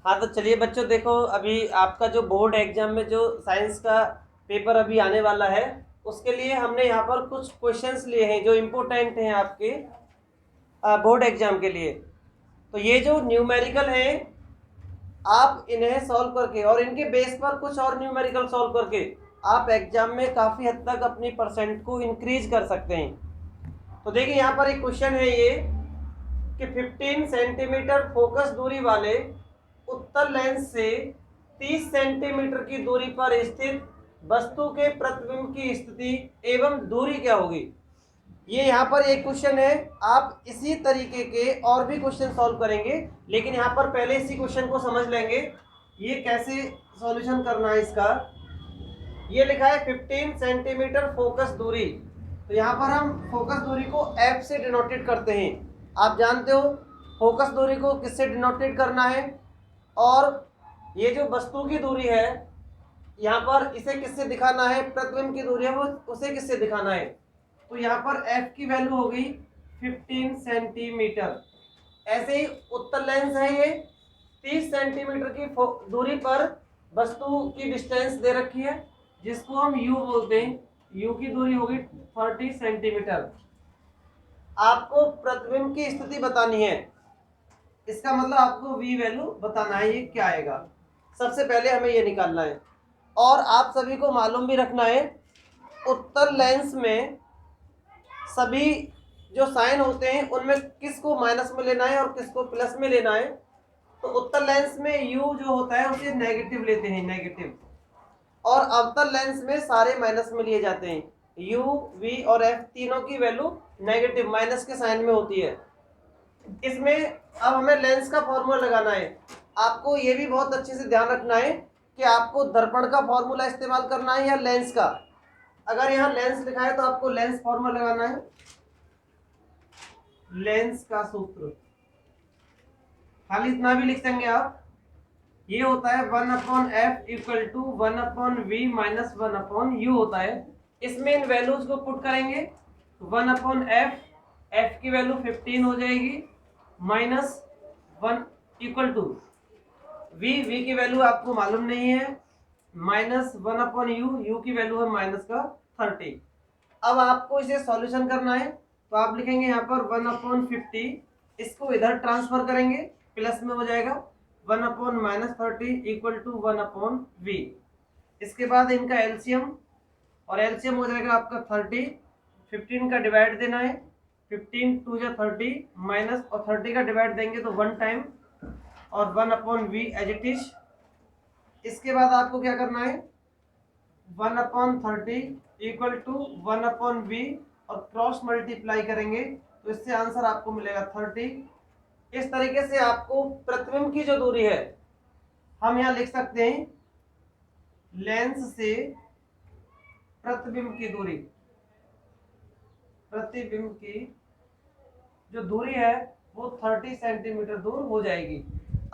हाँ तो चलिए बच्चों, देखो अभी आपका जो बोर्ड एग्जाम में जो साइंस का पेपर अभी आने वाला है, उसके लिए हमने यहाँ पर कुछ क्वेश्चंस लिए हैं जो इम्पोर्टेंट हैं आपके बोर्ड एग्जाम के लिए। तो ये जो न्यूमेरिकल हैं, आप इन्हें सॉल्व करके और इनके बेस पर कुछ और न्यूमेरिकल सॉल्व करके आप एग्जाम में काफ़ी हद तक अपनी परसेंट को इंक्रीज कर सकते हैं। तो देखिए यहाँ पर एक क्वेश्चन है ये कि 15 सेंटीमीटर फोकस दूरी वाले उत्तल लेंस से 30 सेंटीमीटर की दूरी पर स्थित वस्तु के प्रतिबिंब की स्थिति एवं दूरी क्या होगी। ये यहाँ पर एक क्वेश्चन है। आप इसी तरीके के और भी क्वेश्चन सॉल्व करेंगे, लेकिन यहाँ पर पहले इसी क्वेश्चन को समझ लेंगे ये कैसे सॉल्यूशन करना है इसका। ये लिखा है 15 सेंटीमीटर फोकस दूरी। तो यहाँ पर हम फोकस दूरी को एफ से डिनोटेड करते हैं। आप जानते हो फोकस दूरी को किससे डिनोटेड करना है, और ये जो वस्तु की दूरी है यहाँ पर इसे किससे दिखाना है, प्रतिबिंब की दूरी है वो उसे किससे दिखाना है। तो यहाँ पर f की वैल्यू हो गई 15 सेंटीमीटर। ऐसे ही उत्तल लेंस है, ये 30 सेंटीमीटर की दूरी पर वस्तु की डिस्टेंस दे रखी है जिसको हम u बोलते हैं। u की दूरी होगी 30 सेंटीमीटर। आपको प्रतिबिंब की स्थिति बतानी है, इसका मतलब आपको v वैल्यू बताना है, ये क्या आएगा। सबसे पहले हमें ये निकालना है। और आप सभी को मालूम भी रखना है, उत्तल लेंस में सभी जो साइन होते हैं उनमें किसको माइनस में लेना है और किसको प्लस में लेना है। तो उत्तल लेंस में u जो होता है उसे नेगेटिव लेते हैं, नेगेटिव। और अवतल लेंस में सारे माइनस में लिए जाते हैं। u, v और f तीनों की वैल्यू नेगेटिव माइनस के साइन में होती है। इसमें अब हमें लेंस का फॉर्मूला लगाना है। आपको ये भी बहुत अच्छे से ध्यान रखना है कि आपको दर्पण का फॉर्मूला इस्तेमाल करना है या लेंस का। अगर यहाँ लेंस लिखा है तो आपको लेंस फॉर्मूला लगाना है। लेंस का सूत्र खाली इतना भी लिख देंगे आप, ये होता है 1/f equal to 1/v minus 1/u होता है। इसमें इन वैल्यूज को पुट करेंगे। 1/f, f की वैल्यू 15 हो जाएगी, माइनस 1 इक्वल टू v की वैल्यू आपको मालूम नहीं है, माइनस 1/u, u की वैल्यू है माइनस का 30। अब आपको इसे सॉल्यूशन करना है, तो आप लिखेंगे यहाँ पर 1/50, इसको इधर ट्रांसफर करेंगे, प्लस में हो जाएगा 1/-30 इक्वल टू 1/v। इसके बाद इनका एलसीएम, और एलसीएम हो जाएगा आपका 30। 15 का डिवाइड देना है, 15 2 जा 30 माइनस, और 30 का डिवाइड देंगे तो 1 टाइम, और 1/v एज इट इज। इसके बाद आपको क्या करना है, 1/30 इक्वल टू 1/v, और क्रॉस मल्टीप्लाई करेंगे तो इससे आंसर आपको मिलेगा 30। इस तरीके से आपको प्रतिबिंब की जो दूरी है हम यहाँ लिख सकते हैं, लेंस से प्रतिबिंब की दूरी, प्रतिबिंब की जो दूरी है वो 30 सेंटीमीटर दूर हो जाएगी।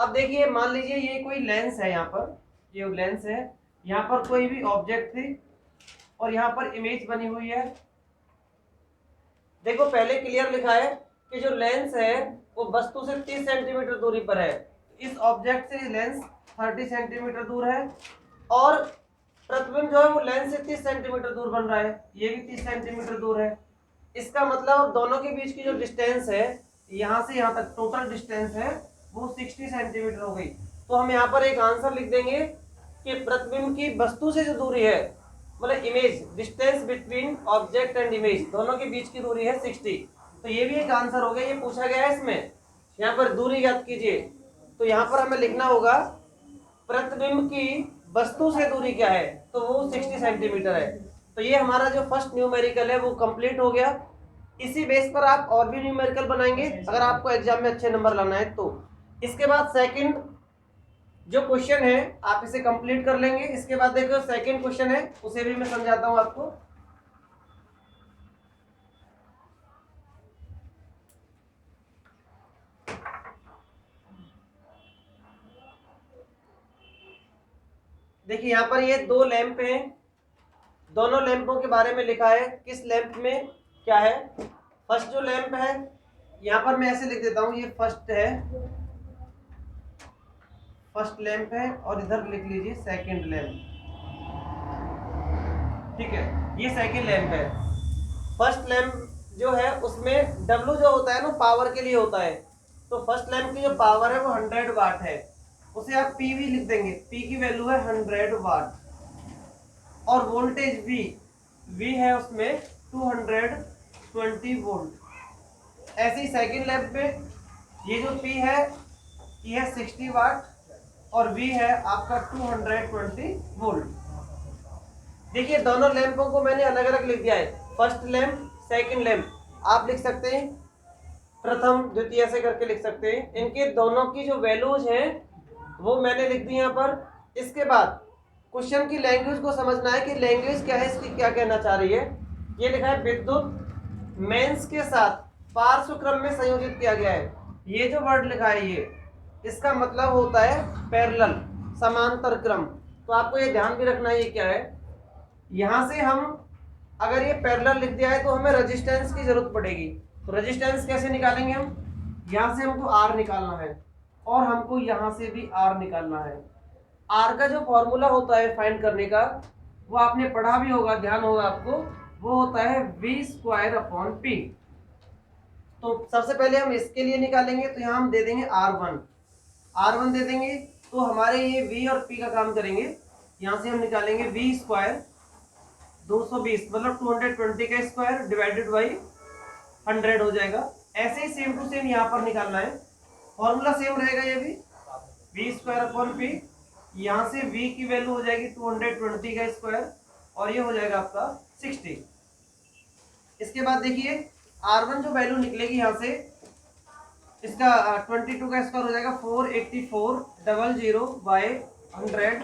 अब देखिए, मान लीजिए ये कोई लेंस है, यहाँ पर ये लेंस है, यहाँ पर कोई भी ऑब्जेक्ट थी और यहाँ पर इमेज बनी हुई है। देखो पहले क्लियर लिखा है कि जो लेंस है वो वस्तु से 30 सेंटीमीटर दूरी पर है। इस ऑब्जेक्ट से लेंस 30 सेंटीमीटर दूर है, और प्रतिबिंब जो है वो लेंस से 30 सेंटीमीटर दूर बन रहा है, ये भी 30 सेंटीमीटर दूर है। इसका मतलब दोनों के बीच की जो डिस्टेंस है यहाँ से यहाँ तक टोटल डिस्टेंस है वो 60 सेंटीमीटर हो गई। तो हम यहाँ पर एक आंसर लिख देंगे कि प्रतिबिंब की वस्तु से जो दूरी है, मतलब image, distance between object and image, दोनों के बीच की दूरी है 60। तो ये भी एक आंसर हो गया, ये पूछा गया है इसमें। यहाँ पर दूरी याद कीजिए, तो यहाँ पर हमें लिखना होगा प्रतिबिंब की वस्तु से दूरी क्या है, तो वो 60 सेंटीमीटर है। तो ये हमारा जो फर्स्ट न्यूमेरिकल है वो कंप्लीट हो गया। इसी बेस पर आप और भी न्यूमेरिकल बनाएंगे अगर आपको एग्जाम में अच्छे नंबर लाना है तो। इसके बाद सेकंड जो क्वेश्चन है आप इसे कंप्लीट कर लेंगे। इसके बाद देखो सेकंड क्वेश्चन है, उसे भी मैं समझाता हूं आपको। देखिए यहाँ पर ये दो लैंप हैं, दोनों लैंपों के बारे में लिखा है किस लैंप में क्या है। फर्स्ट जो लैंप है यहाँ पर मैं ऐसे लिख देता हूं, ये फर्स्ट है, फर्स्ट लैंप है और इधर लिख लीजिए सेकंड लैंप। ठीक है, ये सेकंड लैंप है। फर्स्ट लैंप जो है उसमें W जो होता है ना पावर के लिए होता है, तो फर्स्ट लैंप की जो पावर है वो 100 वाट है, उसे आप PV लिख देंगे। P की वैल्यू है 100 वाट और वोल्टेज V है उसमें 220 वोल्ट। ऐसे ही सेकंड लैंप पे ये जो P है ये है 60 वाट और V है आपका 220 वोल्ट। देखिए दोनों लैंपों को मैंने अलग अलग लिख दिया है, फर्स्ट लैंप सेकंड लैंप। आप लिख सकते हैं प्रथम द्वितीय से करके लिख सकते हैं। इनके दोनों की जो वैल्यूज हैं वो मैंने लिख दी यहाँ पर। इसके बाद क्वेश्चन की लैंग्वेज को समझना है कि लैंग्वेज क्या है, इसकी क्या कहना चाह रही है। ये लिखा है विद्युत मेंस के साथ पार्श्व क्रम में संयोजित किया गया है। ये जो वर्ड लिखा है ये इसका मतलब होता है पैरेलल, समांतर क्रम। तो आपको ये ध्यान भी रखना है ये क्या है। यहां से हम अगर ये पैरेलल लिख दिया है तो हमें रेजिस्टेंस की जरूरत पड़ेगी। तो रेजिस्टेंस कैसे निकालेंगे हम, यहां से हमको R निकालना है और हमको यहां से भी R निकालना है। R का जो फॉर्मूला होता है फाइंड करने का वो आपने पढ़ा भी होगा, ध्यान होगा आपको, वो होता है V²/P। तो सबसे पहले हम इसके लिए निकालेंगे, तो यहाँ हम दे देंगे R1 दे देंगे, तो हमारे ये V और P का काम करेंगे। यहाँ से हम निकालेंगे V² 220 मतलब 220 का स्क्वायर डिवाइडेड बाई 100 हो जाएगा। ऐसे ही सेम टू सेम यहाँ पर निकालना है, फॉर्मूला सेम रहेगा ये भी V²/P। यहाँ से V की वैल्यू हो जाएगी 220 का स्क्वायर और ये हो जाएगा आपका 60। इसके बाद देखिए R1 जो वैल्यू निकलेगी यहाँ से, इसका 22 का स्क्वायर हो जाएगा 48400/100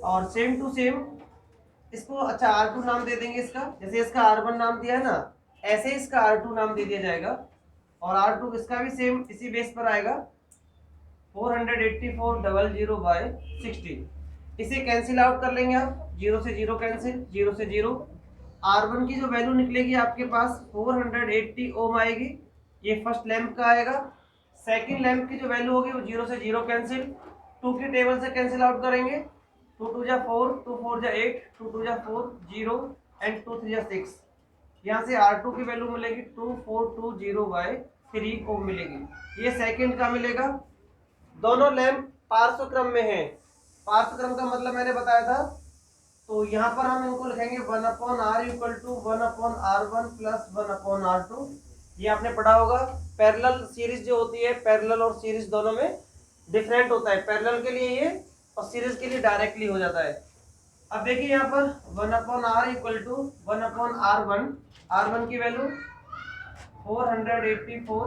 और सेम टू सेम इसको अच्छा R2 नाम दे देंगे इसका। जैसे इसका R1 नाम दिया है ना, ऐसे इसका R2 नाम दे दिया जाएगा और R2 इसका भी सेम इसी बेस पर आएगा 48400/60। इसे कैंसिल आउट कर लेंगे आप, 0 से 0 कैंसिल, 0 से 0। R1 की जो वैल्यू निकलेगी आपके पास 480 ओम आएगी, ये फर्स्ट लैंप का आएगा। सेकंड लैंप की जो वैल्यू होगी वो 0 से 0 कैंसिल, 2 की टेबल से कैंसिल आउट करेंगे, 2 2 जा 4, 2 4 जा 8, 2 2 जा 4 0 एंड 2 3 जा 6। यहाँ से R2 की वैल्यू मिलेगी 2420/3 ओम मिलेगी। ये सेकंड का मिलेगा। दोनों लैंप पार्श्व क्रम में हैं। पार्श्व क्रम का मतलब मैंने बताया था, तो यहाँ पर हम इनको लिखेंगे 1/R = 1/R1 + 1/R2। ये आपने पढ़ा होगा। पैरेलल सीरीज जो होती है, पैरेलल और सीरीज दोनों में डिफरेंट होता है। पैरेलल के लिए ये और सीरीज के लिए डायरेक्टली हो जाता है। अब देखिए यहाँ पर 1/R = 1/R1। R1 की वैल्यू 484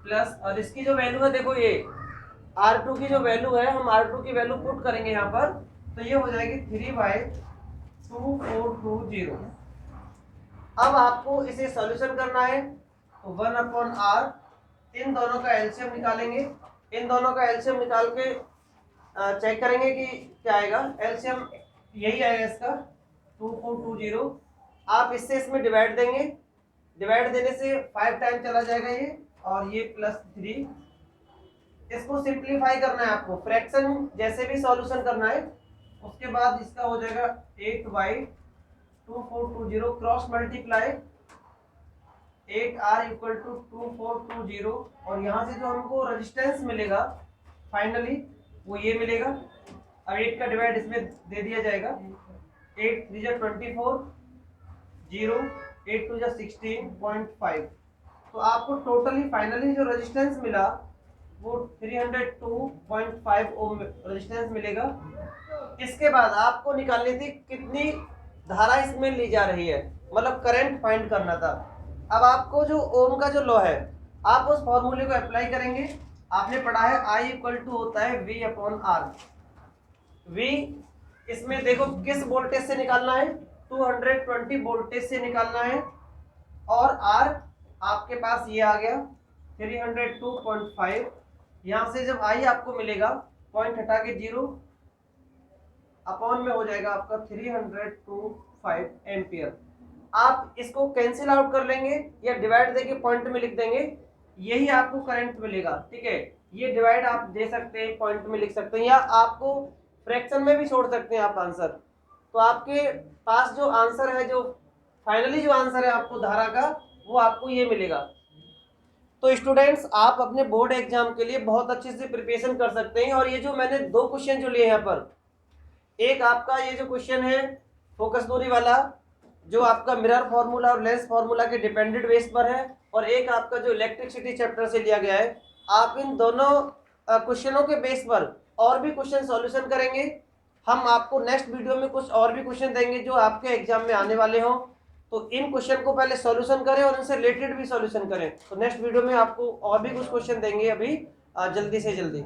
प्लस, और इसकी जो वैल्यू है देखो ये R2 की जो वैल्यू है, हम R2 की वैल्यू पुट करेंगे यहाँ पर, तो ये हो जाएगी 3/2420। अब आपको इसे सॉल्यूशन करना है, तो 1/R, इन दोनों का एलसीएम निकालेंगे। इन दोनों का एलसीएम निकाल के चेक करेंगे कि क्या आएगा। एलसीएम यही आएगा इसका 2420। आप इससे इसमें डिवाइड देंगे, डिवाइड देने से 5 टाइम चला जाएगा ये, और ये +3। इसको सिंप्लीफाई करना है आपको, फ्रैक्शन जैसे भी सॉल्यूशन करना है। उसके बाद इसका हो जाएगा 8/2420 क्रॉस मल्टीप्लाई 8R = 2420, और यहाँ से जो हमको रेजिस्टेंस मिलेगा फाइनली वो ये मिलेगा। अब 8 का डिवाइड इसमें दे दिया जाएगा, 8 3 जा 24 0, 8 2 जा 16.5। तो आपको टोटली फाइनली जो रेजिस्टेंस मिला वो 302.5 ओम रेजिस्टेंस मिलेगा। इसके बाद आपको निकालनी थी कितनी धारा इसमें ली जा रही है, मतलब करंट फाइंड करना था। अब आपको जो ओम का जो लॉ है, आप उस फॉर्मूले को अप्लाई करेंगे। आपने पढ़ा है I = होता है V/R। V इसमें देखो किस वोल्टेज से निकालना है, 220 वोल्टेज से निकालना है, और R आपके पास ये आ गया 302.5। यहाँ से जब I आपको मिलेगा, पॉइंट हटा के 0 अपॉन में हो जाएगा आपका 302.5 एम्पियर। आप इसको कैंसिल आउट कर लेंगे या डिवाइड देके पॉइंट में लिख देंगे, यही आपको करंट मिलेगा। ठीक है, ये डिवाइड आप दे सकते हैं, पॉइंट में लिख सकते हैं, या आपको फ्रैक्शन में भी छोड़ सकते हैं आप आंसर। तो आपके पास जो आंसर है, जो फाइनली जो आंसर है आपको धारा का, वो आपको ये मिलेगा। तो स्टूडेंट्स, आप अपने बोर्ड एग्जाम के लिए बहुत अच्छे से प्रिपरेशन कर सकते हैं। और ये जो मैंने 2 क्वेश्चन जो लिए यहाँ पर, एक आपका ये जो क्वेश्चन है फोकस दूरी वाला, जो आपका मिरर फॉर्मूला और लेंस फॉर्मूला के डिपेंडेंट बेस पर है, और एक आपका जो इलेक्ट्रिसिटी चैप्टर से लिया गया है। आप इन दोनों क्वेश्चनों के बेस पर और भी क्वेश्चन सॉल्यूशन करेंगे। हम आपको नेक्स्ट वीडियो में कुछ और भी क्वेश्चन देंगे जो आपके एग्जाम में आने वाले हों। तो इन क्वेश्चन को पहले सॉल्यूशन करें और इनसे रिलेटेड भी सॉल्यूशन करें। तो नेक्स्ट वीडियो में आपको और भी कुछ क्वेश्चन देंगे अभी जल्दी से जल्दी।